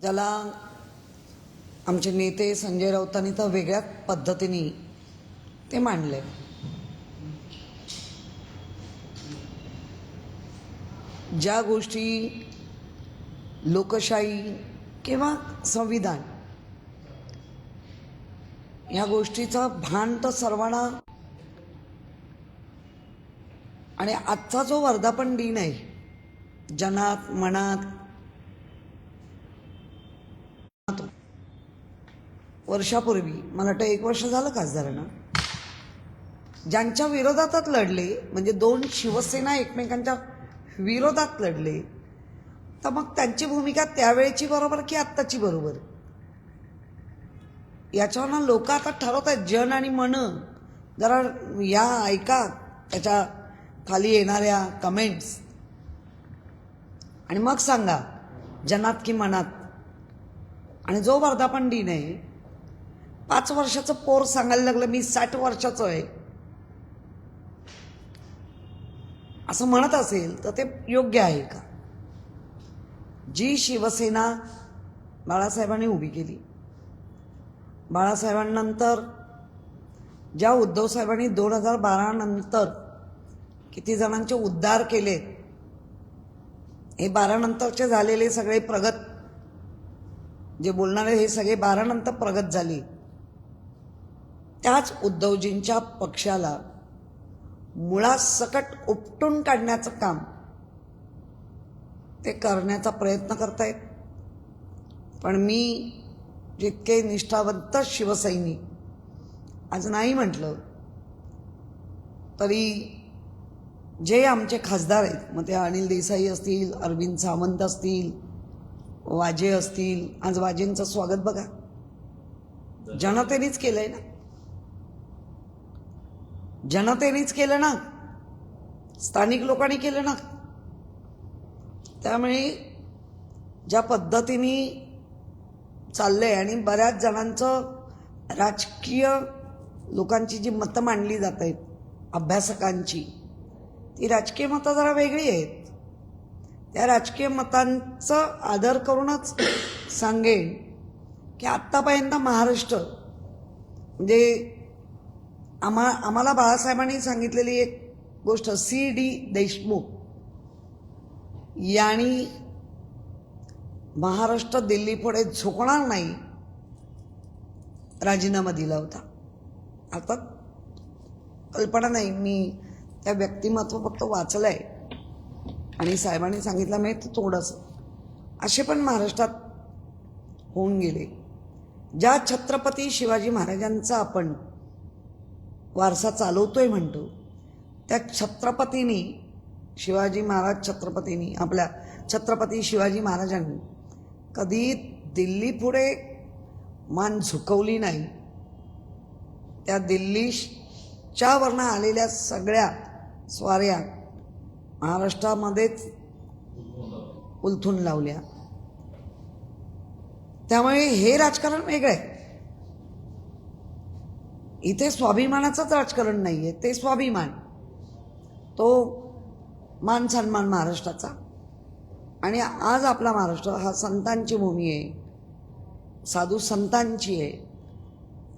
त्याला आमचे नेते संजय राऊतांनी तर वेगळ्याच पद्धतीने ते मांडले. ज्या गोष्टी लोकशाही किंवा संविधान ह्या गोष्टीचं भान तर सर्वांना, आणि आजचा जो वर्धापन दिन आहे जनात मनात वर्षापूर्वी, मला वाटतं 1 वर्ष झालं खासदारांना, ज्यांच्या विरोधातच लढले, म्हणजे 2 शिवसेना एकमेकांच्या विरोधात लढले, तर मग त्यांची भूमिका त्यावेळेची बरोबर की आत्ताची बरोबर, याच्यावरनं लोक आता ठरवत आहेत. जन आणि मन जरा या ऐका त्याच्या खाली येणाऱ्या कमेंट्स आणि मग सांगा जनात की मनात. आणि जो वर्धापन दिन आहे, 5 वर्षाचं पोर सांगायला लागलं मी 60 वर्षाचं आहे असं म्हणत असेल तर ते योग्य आहे का? जी शिवसेना बाळासाहेबांनी उभी केली, बाळासाहेबांनंतर ज्या उद्धव साहेबांनी 2012 नंतर किती जणांचे उद्धार केले, हे 12 नंतरचे झालेले सगळे प्रगत जे बोलणारे हे सगळे 12 नंतर प्रगत झाले. त्याच उद्धवजींच्या पक्षाला मुळासकट उपटून काढण्याचं काम ते करण्याचा प्रयत्न करतायत. पण मी जितके निष्ठावंत शिवसैनिक आज नाही म्हटलं तरी जे आमचे खासदार आहेत, मग ते अनिल देसाई असतील, अरविंद सावंत असतील, वाजे असतील, आज वाजेंचं स्वागत बघा जनतेनेच केलंय ना, जनतेनेच केलं ना, स्थानिक लोकांनी केलं ना. त्यामुळे ज्या पद्धतीने चाललंय आणि बऱ्याच जणांचं राजकीय लोकांची जी मतं मांडली जात आहेत अभ्यासकांची, ती राजकीय मतं जरा वेगळी आहेत. त्या राजकीय मतांचा आदर करूनच सांगेन की आत्तापर्यंत महाराष्ट्र म्हणजे आम्हाला बाळासाहेबांनी सांगितलेली एक गोष्ट, C.D. देशमुख यांनी महाराष्ट्र दिल्ली पुढे झुकणार नाही राजीनामा दिला होता. आता कल्पना नाही, मी त्या व्यक्तिमत्व फक्त वाचलंय आणि साहेबांनी सांगितलं मी थोडंसं. असे पण महाराष्ट्रात होऊन गेले. ज्या छत्रपती शिवाजी महाराजांचा आपण वारसा चालवतोय म्हणतो, त्या छत्रपतींनी शिवाजी महाराज छत्रपतींनी आपल्या छत्रपती शिवाजी महाराजांनी कधी दिल्ली पुढे मान झुकवली नाही. त्या दिल्लीच्या वरनं आलेल्या सगळ्या स्वाऱ्या महाराष्ट्रामध्येच उलथून लावल्या. त्यामुळे हे राजकारण वेगळं आहे. इथे स्वाभिमानाचंच राजकारण नाही आहे, ते स्वाभिमान, तो मान सन्मान महाराष्ट्राचा. आणि आज आपला महाराष्ट्र हा संतांची भूमी आहे, साधू संतांची आहे.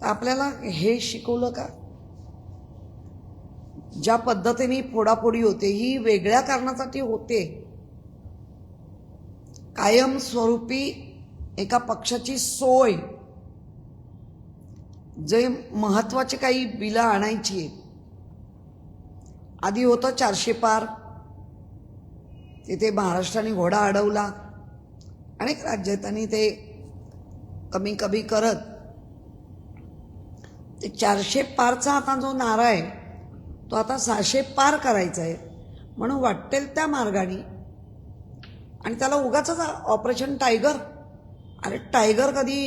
तर आपल्याला हे शिकवलं का? ज्या पद्धतीने फोडाफोडी होते ही वेगळ्या कारणासाठी होते. कायमस्वरूपी एका पक्षाची सोय, जे महत्वाचे काही बिलं आणायची आहेत. आधी होतं 400 पार, तिथे महाराष्ट्राने घोडा अडवला, अनेक राज्यातनी ते कमी कमी करत ते 400 पारचा आता जो नारा आहे तो आता 600 पार करायचा आहे म्हणून वाटेल त्या मार्गाने. आणि त्याला उगाचच ऑपरेशन टायगर, अरे टायगर कधी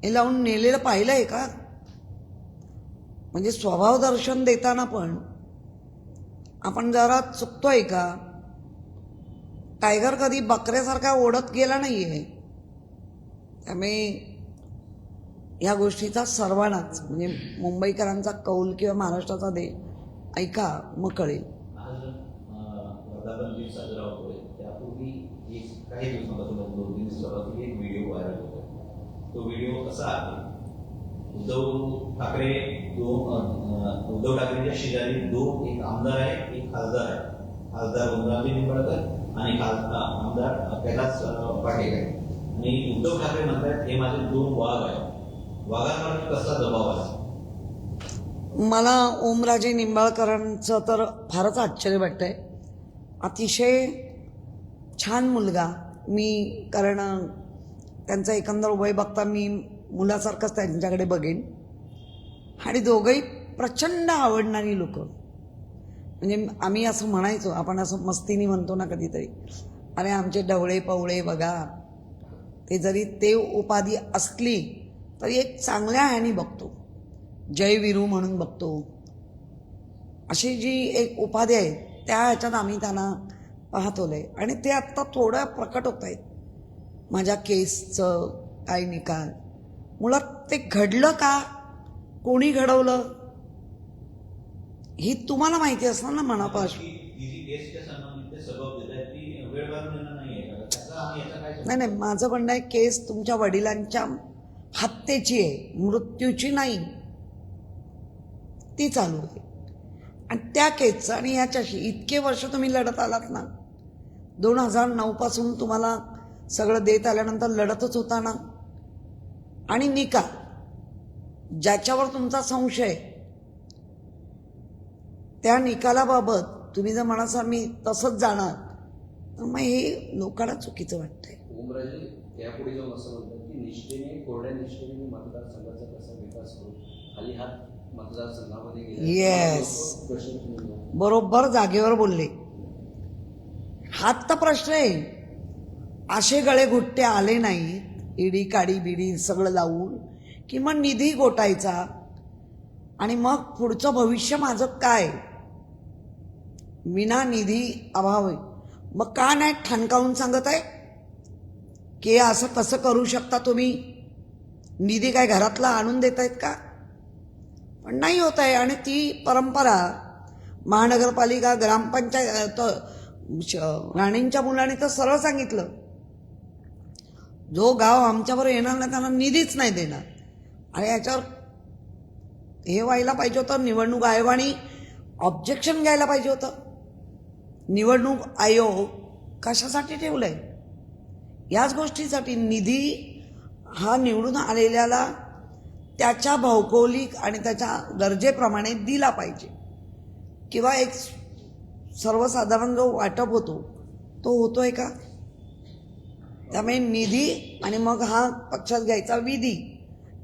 हे लावून नेलेलं पाहिलं आहे का? म्हणजे स्वभाव दर्शन देताना पण आपण जरा चुकतोय का? टायगर कधी बकऱ्यासारखा ओढत गेला नाही आहे. त्यामुळे या गोष्टीचा सर्वांनाच, म्हणजे मुंबईकरांचा कौल किंवा महाराष्ट्राचा दे ऐका मग कळेल. वर्धापन दिन साजरा होतोय, त्यापूर्वी काही दिवसापासून 2-3 दिवसापासून एक तो व्हिडिओ कसा आहे? उद्धव ठाकरेंच्या शेजारी एक आमदार आहे, एक खासदार आहे. खासदार ओमराजे निंबाळकर आणि आमदार कैलास पाटील आहे. आणि उद्धव ठाकरे म्हणतात हे माझे 2 वाघ आहेत. वाघांवर कसा दबाव आहे? मला ओमराजे निंबाळकरांचं तर फारच आश्चर्य वाटतंय. अतिशय छान मुलगा. मी कारण त्यांचं एकंदर वय बघता मी मुलासारखंच त्यांच्याकडे बघेन. आणि दोघंही प्रचंड आवडणारी लोक. म्हणजे आम्ही असं म्हणायचो, आपण असं मस्तीने म्हणतो ना कधीतरी, अरे आमचे ढवळे पवळे बघा. ते जरी ते उपाधी असली तरी एक चांगल्या ह्यानी बघतो, जयवीरू म्हणून बघतो. अशी जी एक उपाधी आहे त्या ह्याच्यात आम्ही त्यांना पाहतोय. आणि ते आत्ता थोडं प्रकट होत आहेत. माझ्या केसचं काय निकाल, मुळात ते घडलं का, कोणी घडवलं ही तुम्हाला माहिती असणार ना मनापासून. नाही, माझं म्हणणं आहे केस तुमच्या वडिलांच्या हत्येची आहे, मृत्यूची नाही. ती चालू आहे. आणि त्या केसचं आणि ह्याच्याशी इतके वर्ष तुम्ही लढत आलात ना. 2009 पासून तुम्हाला सगळं देत आल्यानंतर लढतच होता ना. आणि निकाल ज्याच्यावर तुमचा संशय, त्या निकालाबाबत तुम्ही जर म्हणाल मी तसंच जाणार, तर मग हे लोकांना चुकीचं वाटतंय. ओमराजे यापुढे जाऊन असं म्हणतात की निष्ठेने, कोरड्या निष्ठेने मतदारसंघाचा कसा विकास करू, खाली हात मतदारसंघामध्ये गेले. येस, बरोबर जागेवर बोलले. हात तर प्रश्न आहे. असे गळे घुट्टे आले नाहीत, ईडी काडी बिडी सगळं लावून, की मग निधी गोटायचा. आणि मग पुढचं भविष्य माझं काय, विना निधी अभाव आहे. मग का नाही ठणकावून सांगत आहे की असं कसं करू शकता तुम्ही, निधी काय घरातला आणून देत आहेत का? पण नाही होत आहे. आणि ती परंपरा महानगरपालिका, ग्रामपंचायत, राणींच्या मुलांनी तर सरळ सांगितलं, जो गाव आमच्यावर येणार नाही त्यांना निधीच नाही देणार. आणि याच्यावर हे व्हायला पाहिजे होतं. निवडणूक आयोगाने ऑब्जेक्शन घ्यायला पाहिजे होतं. निवडणूक आयोग कशासाठी ठेवलंय? याच गोष्टीसाठी. निधी हा निवडून आलेल्याला त्याच्या भौगोलिक आणि त्याच्या गरजेप्रमाणे दिला पाहिजे. किंवा एक सर्वसाधारण जो वाटप होतो तो होतोय का? त्यामुळे निधी आणि मग हा पक्षात घ्यायचा विधी,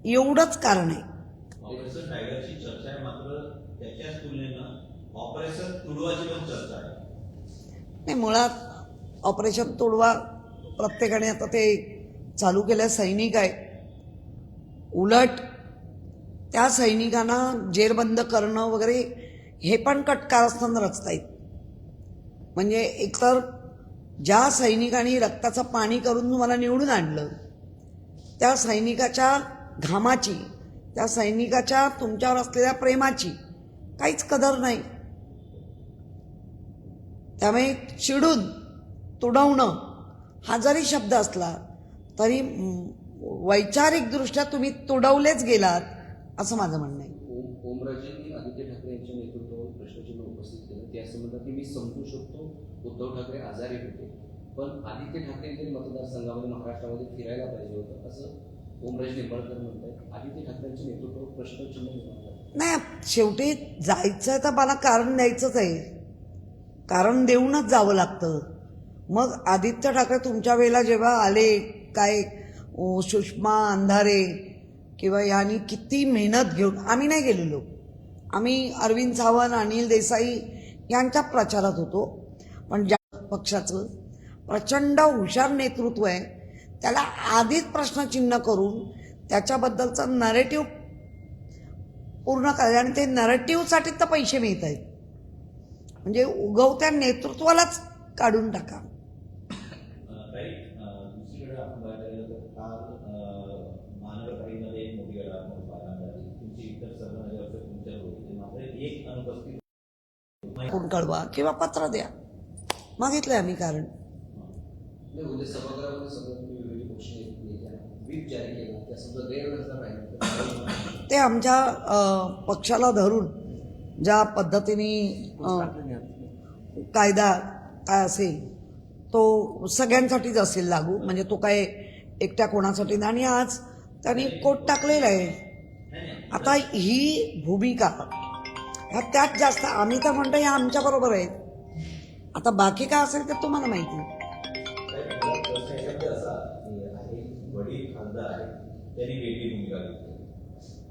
एवढंच कारण आहे. ऑपरेशन टायगरची चर्चा आहे, मात्र त्याच्याच तुलनेनं ऑपरेशन तुडवाची पण चर्चा आहे. नाही, मुळात ऑपरेशन तुडवा प्रत्येकाने आता ते चालू केलं. सैनिक आहे. उलट त्या सैनिकांना जेरबंद करणं वगैरे हे पण कटकारस्थान रचतायत. म्हणजे एकतर ज्या सैनिकांनी रक्ताचं पाणी करून तुम्हाला निवडून आणलं, त्या सैनिकाच्या घामाची, त्या सैनिकाच्या तुमच्यावर असलेल्या प्रेमाची काहीच कदर नाही. त्यामुळे चिडून तुडवणं हा जरी शब्द असला तरी वैचारिकदृष्ट्या तुम्ही तुडवलेच गेलात असं माझं म्हणणं आहे. ओमराजेंनी आदित्य ठाकरे यांच्या नेतृत्वावर प्रश्नचिन्ह उपस्थित केलं. ते असं म्हणतात की मी समजू शकतो उद्धव ठाकरे आजारी होते, पण आदित्य ठाकरे यांनी मतदारसंघामध्ये महाराष्ट्रामध्ये फिरायला पाहिजे होतं असं ओमराजे निंबाळकर म्हणतात. आदित्य ठाकरेंच्या नेतृत्वावर प्रश्नचिन्ह निर्माण नाही, शेवटी जायचं तर मला कारण द्यायचंच आहे. कारण देऊनच जावं लागतं. मग आदित्य ठाकरे तुमच्या वेळेला जेव्हा आले, काय सुषमा अंधारे किंवा यांनी किती मेहनत घेऊन, आम्ही नाही गेलेलो, आम्ही अरविंद सावंत, अनिल देसाई यांच्या प्रचारात होतो. पण ज्या पक्षाचं प्रचंड हुशार नेतृत्व आहे त्याला आधीच प्रश्नचिन्ह करून त्याच्याबद्दलचं नरेटिव्ह पूर्ण करायचं. आणि ते नरेटिव्हसाठी तर पैसे मिळत आहेत. म्हणजे उगवत्या नेतृत्वालाच काढून टाका. दुसरीकडे आपण बघायला तर काल महानगरपालिकेमध्ये मोठी तुमची इतर सर्व तुमच्यावर होती, मात्र एक अनुपस्थित फोन कळवा किंवा पत्र द्या, मागितलंय आम्ही कारण. व्हीप जारी केला त्या समजा गैरव्यवस्था पाहिजे ते आमच्या पक्षाला धरून ज्या पद्धतीने कायदा काय असेल तो सगळ्यांसाठीच असेल लागू, म्हणजे तो काय एकट्या कोणासाठी नाही. आणि आज त्यांनी कोट टाकलेला आहे. आता ही भूमिका ह्या त्यात जास्त आम्ही तर म्हणतो ह्या आमच्या बरोबर आहेत. आता बाकी काय असेल ते तुम्हाला माहिती. वडील खासदार आहेत त्यांनी वेगळी भूमिका घेतली.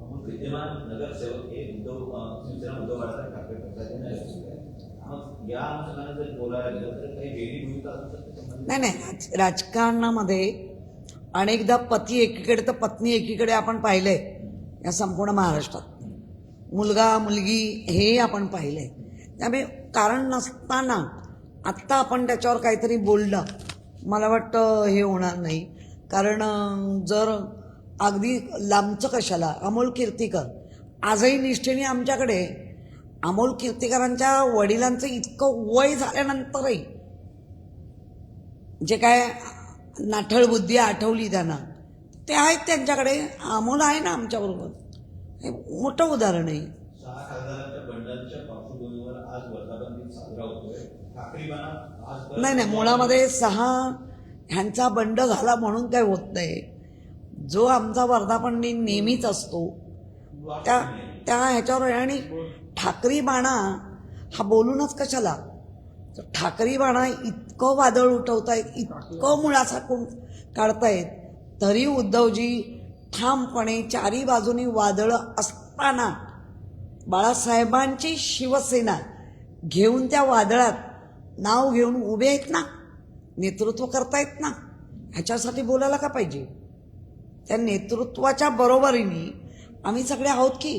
मग विद्यमान नगरसेवक हे शिवसेना उद्धव बाळासाहेब ठाकरे पक्षाचे नगरसेवक आहेत. मग या अनुषंगाने जर बोलायला गेलं तर काही वेगळी भूमिका असू शकते. नाही, राजकारणामध्ये अनेकदा पती एकीकडे तर पत्नी एकीकडे आपण पाहिलंय या संपूर्ण महाराष्ट्रात. मुलगा मुलगी हे आपण पाहिलंय. त्यामुळे कारण नसताना आत्ता आपण त्याच्यावर काहीतरी बोललं मला वाटतं हे होणार नाही. कारण जर अगदी लांबचं कशाला, अमोल कीर्तीकर आजही निष्ठेने आमच्याकडे, अमोल कीर्तीकरांच्या वडिलांचं इतकं वय झाल्यानंतरही जे काय नाठळ बुद्धी आठवली त्यांना ते आहेत त्यांच्याकडे. अमोल आहे ना आमच्याबरोबर, हे मोठं उदाहरण आहे. 6 खासदारांच्या बंडलच्या पार्श्वभूमीवर आज वर्धापन दिन साजरा होतोय. ठाकरेपणा आज नाही, मुळामध्ये 6 ह्यांचा बंड झाला म्हणून काय होत नाही. जो आमचा वर्धापन दिन नेहमीच असतो त्या ह्याच्यावर. आणि ठाकरी बाणा हा बोलूनच कशाला, ठाकरी बाणा इतकं वादळ उठवतायत, इतकं मुळासाकून काढतायत, तरी उद्धवजी ठामपणे चारी बाजूनी वादळ असताना बाळासाहेबांची शिवसेना घेऊन त्या वादळात नाव घेऊन उभे आहेत ना, नेतृत्व करतायत ना. ह्याच्यासाठी बोलायला का पाहिजे. त्या नेतृत्वाच्या बरोबरीने आम्ही सगळे आहोत की.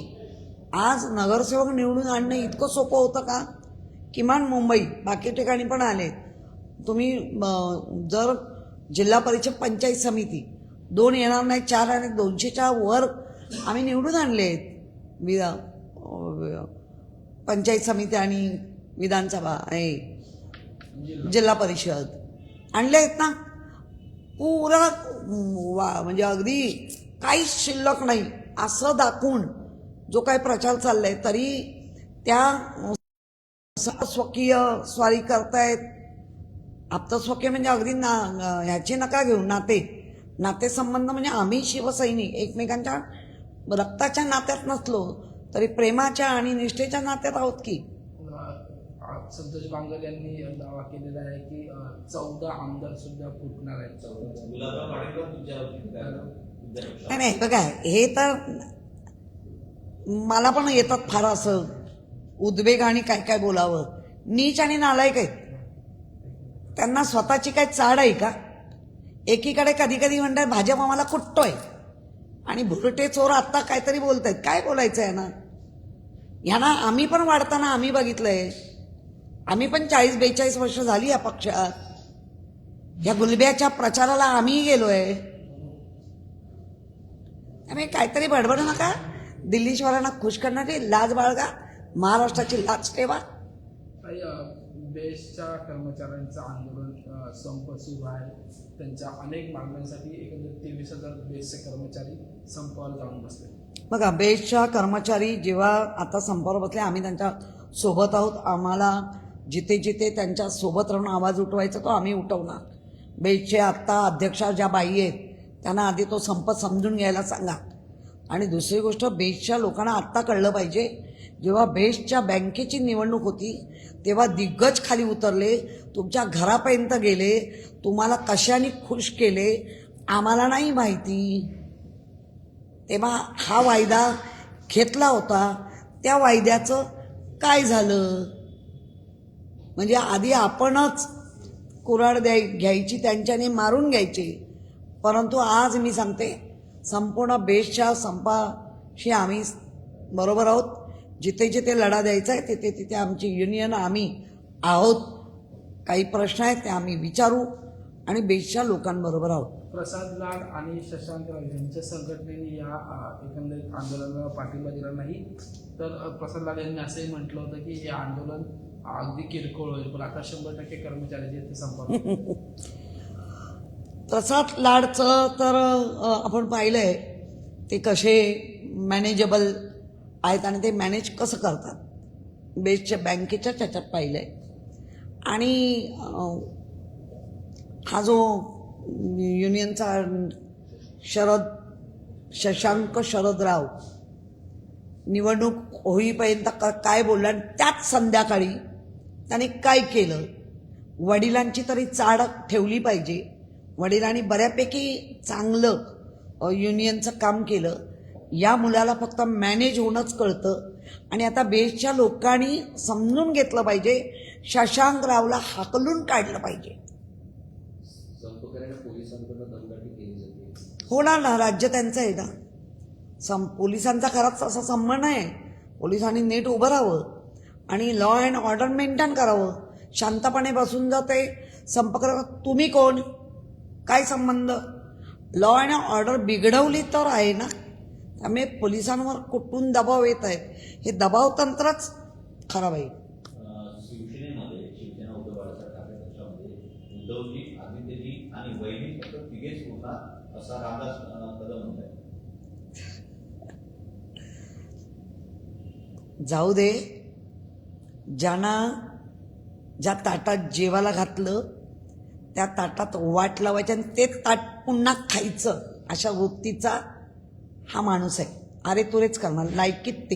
आज नगरसेवक निवडून आणणं इतकं सोपं होतं का. किमान मुंबई बाकी ठिकाणी पण आले तुम्ही. जर जिल्हा परिषद पंचायत समिती 2 येणार नाही, 4 आणि 200च्या वर आम्ही निवडून आणले आहेत. पंचायत समिती आणि विधानसभा आहे जिल्हा परिषद आणले आहेत ना. पुरा म्हणजे अगदी काहीच शिल्लक नाही असं दाखवून जो काही प्रचार चाललाय, तरी त्या स्वकीय स्वारी करतायत. आप्तस्वकीय म्हणजे अगदी ह्याची नका घेऊ, नातेसंबंध म्हणजे आम्ही शिवसैनिक एकमेकांच्या रक्ताच्या नात्यात नसलो तरी प्रेमाच्या आणि निष्ठेच्या नात्यात आहोत की. संतोष बांगर यांनी दावा केलेला आहे की 14 आमदार सुद्धा फुटणार आहेत. नाही बघा, हे तर मला पण येतात फार असं उद्वेग आणि काय काय बोलावं. नीच आणि नालायक आहेत. त्यांना स्वतःची काय चाड आहे का. एकीकडे कधी कधी म्हणतात भाजप आम्हाला कुटतोय आणि भुरटे चोर आत्ता काहीतरी बोलतायत. काय बोलायचं आहे ना. ह्यांना आम्ही पण वाढताना आम्ही बघितलंय. आम्ही पण 40-42 वर्ष झाली या पक्षात. या गुलब्याच्या प्रचाराला आम्ही गेलोय. त्यामुळे काहीतरी बडबड नका. दिल्लीश्वरांना खुश करणारी लाज बाळगा, महाराष्ट्राची लाज ठेवा. बेस्टच्या कर्मचाऱ्यांचं आंदोलन संप सुरू आहे. त्यांच्या अनेक मागण्यांसाठी एकंदर 23,000 बेस्टचे कर्मचारी संपावर जाऊन बसले. बघा, बेस्टच्या कर्मचारी जेव्हा आता संपावर बसले, आम्ही त्यांच्या सोबत आहोत. आम्हाला जिथे जिथे त्यांच्या सोबत राहून आवाज उठवायचा तो आम्ही उठवणार. बेस्टचे आत्ता अध्यक्षा ज्या बाई आहेत त्यांना आधी तो संप समजून घ्यायला सांगा. आणि दुसरी गोष्ट, बेस्टच्या लोकांना आत्ता कळलं पाहिजे, जेव्हा बेस्टच्या बँकेची निवडणूक होती तेव्हा दिग्गज खाली उतरले, तुमच्या घरापर्यंत गेले, तुम्हाला कशाने खुश केले आम्हाला नाही माहिती. तेव्हा हा वायदा घेतला होता, त्या वायद्याचं काय झालं. म्हणजे आधी आपणच कुऱ्हाड घ्यायची, त्यांच्याने मारून घ्यायची. परंतु आज मी सांगते, संपूर्ण बेस्टच्या संपाशी आम्ही बरोबर आहोत. जिथे जिथे लढा द्यायचा आहे तिथे तिथे आमची युनियन आम्ही आहोत. काही प्रश्न आहेत ते आम्ही विचारू आणि बेस्टच्या लोकांबरोबर आहोत. प्रसाद लाड आणि शशांक राव यांच्या संघटनेने या एकंदरीत आंदोलनाला पाठिंबा दिला नाही. तर प्रसाद लाड यांनी असंही म्हटलं होतं की हे आंदोलन अगदी किरकोळ होईल, पण आता 100% कर्मचारी जे ते संपावर. प्रसाद लाडचं तर आपण पाहिलं आहे ते कसे मॅनेजेबल आहेत आणि ते मॅनेज कसं करतात बेसच्या बँकेच्या त्याच्यात पाहिलं आहे. आणि हा जो युनियनचा शशांक शरदराव निवडणूक होईपर्यंत काय बोलला आणि त्याच संध्याकाळी त्याने काय केलं. वडिलांची तरी चाड ठेवली पाहिजे. वडिलांनी बऱ्यापैकी चांगलं युनियनचं काम केलं. या मुलाला फक्त मॅनेज होणंच कळतं आणि आता बेसच्या लोकांनी समजून घेतलं पाहिजे. शशांक रावला हाकलून काढलं पाहिजे. संपकऱ्यांना पोलिसांकडून दमदाटी केली जाते. होणार ना, राज्य त्यांचं आहे ना. पोलिसांचा खराच असा संबंध आहे. पोलिसांनी नीट उभं राहावं आणि लॉ अँड ऑर्डर मेंटेन करावं. शांतपणे बसून जाते संपर्क. तुम्ही कोण, काय संबंध? लॉ अँड ऑर्डर बिघडवली तर आहे ना. त्यामुळे पोलिसांवर कुठून दबाव येत आहे, हे दबाव तंत्रच खराब आहे. शिवसेनेमध्ये शिवसेना उद्धव बाळासाहेब ठाकरे पक्षामध्ये उद्धवजी, आदित्यजी आणि वैदिक फक्त तिघेच उरणार असा रामदास कदम म्हणत आहे. जाऊ दे. ज्यांना ज्या ताटात जेवायला घातलं त्या ताटात वाट लावायची आणि ते ताट पुन्हा खायचं, अशा वृत्तीचा हा माणूस आहे. अरे तुरेच करणार, लायकीत ते.